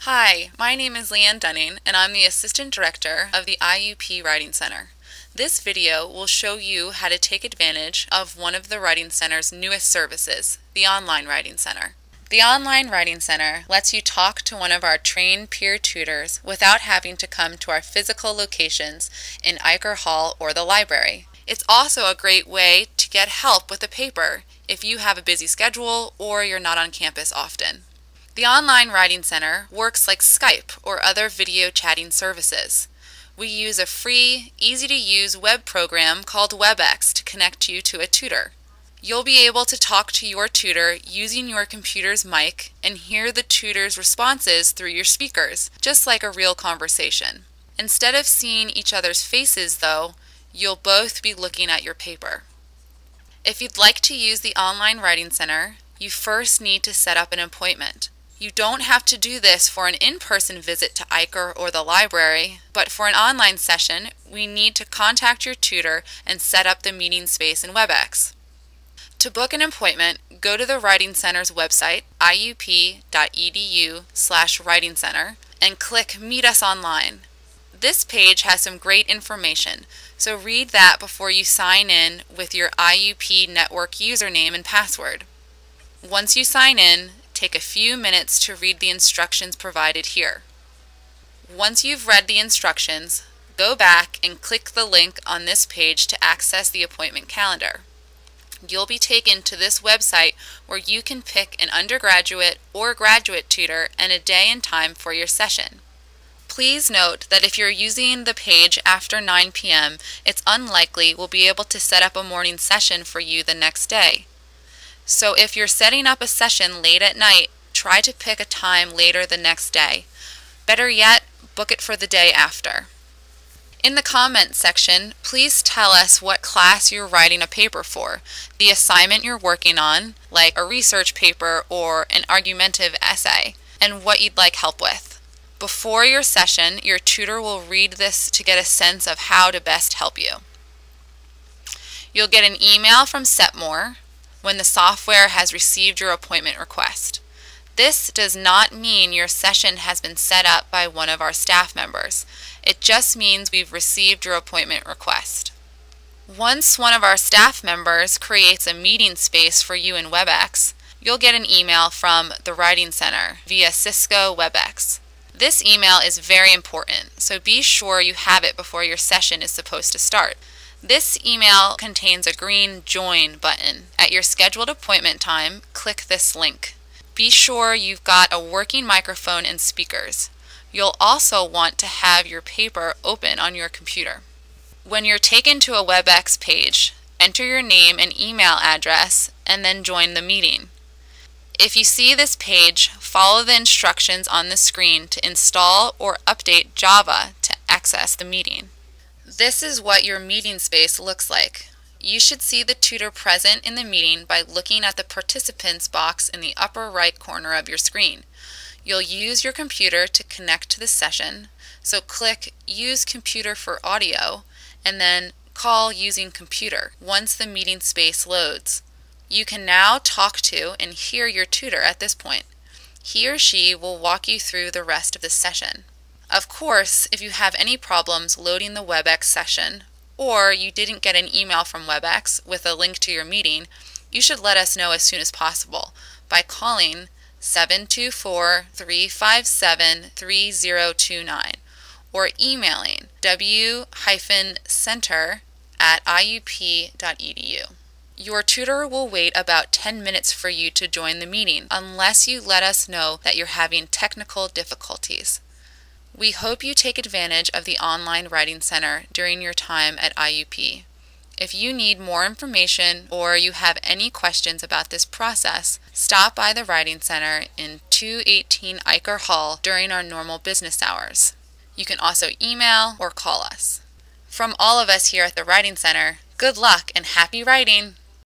Hi, my name is Leanne Dunning, and I'm the Assistant Director of the IUP Writing Center. This video will show you how to take advantage of one of the Writing Center's newest services, the Online Writing Center. The Online Writing Center lets you talk to one of our trained peer tutors without having to come to our physical locations in Eicher Hall or the library. It's also a great way to get help with a paper if you have a busy schedule or you're not on campus often. The Online Writing Center works like Skype or other video chatting services. We use a free, easy-to-use web program called WebEx to connect you to a tutor. You'll be able to talk to your tutor using your computer's mic and hear the tutor's responses through your speakers, just like a real conversation. Instead of seeing each other's faces, though, you'll both be looking at your paper. If you'd like to use the Online Writing Center, you first need to set up an appointment. You don't have to do this for an in-person visit to Eicher or the library, but for an online session, we need to contact your tutor and set up the meeting space in WebEx. To book an appointment, go to the Writing Center's website, iup.edu/Writing Center, and click Meet Us Online. This page has some great information, so read that before you sign in with your IUP network username and password. Once you sign in, take a few minutes to read the instructions provided here. Once you've read the instructions, go back and click the link on this page to access the appointment calendar. You'll be taken to this website where you can pick an undergraduate or graduate tutor and a day and time for your session. Please note that if you're using the page after 9 p.m., it's unlikely we'll be able to set up a morning session for you the next day. So if you're setting up a session late at night, try to pick a time later the next day. Better yet, book it for the day after. In the comments section, please tell us what class you're writing a paper for, the assignment you're working on, like a research paper or an argumentative essay, and what you'd like help with. Before your session, your tutor will read this to get a sense of how to best help you. You'll get an email from Setmore when the software has received your appointment request. This does not mean your session has been set up by one of our staff members. It just means we've received your appointment request. Once one of our staff members creates a meeting space for you in WebEx, you'll get an email from the Writing Center via Cisco WebEx. This email is very important, so be sure you have it before your session is supposed to start. This email contains a green Join button. At your scheduled appointment time, click this link. Be sure you've got a working microphone and speakers. You'll also want to have your paper open on your computer. When you're taken to a WebEx page, enter your name and email address and then join the meeting. If you see this page, follow the instructions on the screen to install or update Java to access the meeting. This is what your meeting space looks like. You should see the tutor present in the meeting by looking at the participants box in the upper right corner of your screen. You'll use your computer to connect to the session, so click Use Computer for Audio and then Call Using Computer once the meeting space loads. You can now talk to and hear your tutor at this point. He or she will walk you through the rest of the session. Of course, if you have any problems loading the WebEx session, or you didn't get an email from WebEx with a link to your meeting, you should let us know as soon as possible by calling 724-357-3029 or emailing w-center@iup.edu. Your tutor will wait about 10 minutes for you to join the meeting unless you let us know that you're having technical difficulties. We hope you take advantage of the Online Writing Center during your time at IUP. If you need more information or you have any questions about this process, stop by the Writing Center in 218 Eicher Hall during our normal business hours. You can also email or call us. From all of us here at the Writing Center, good luck and happy writing!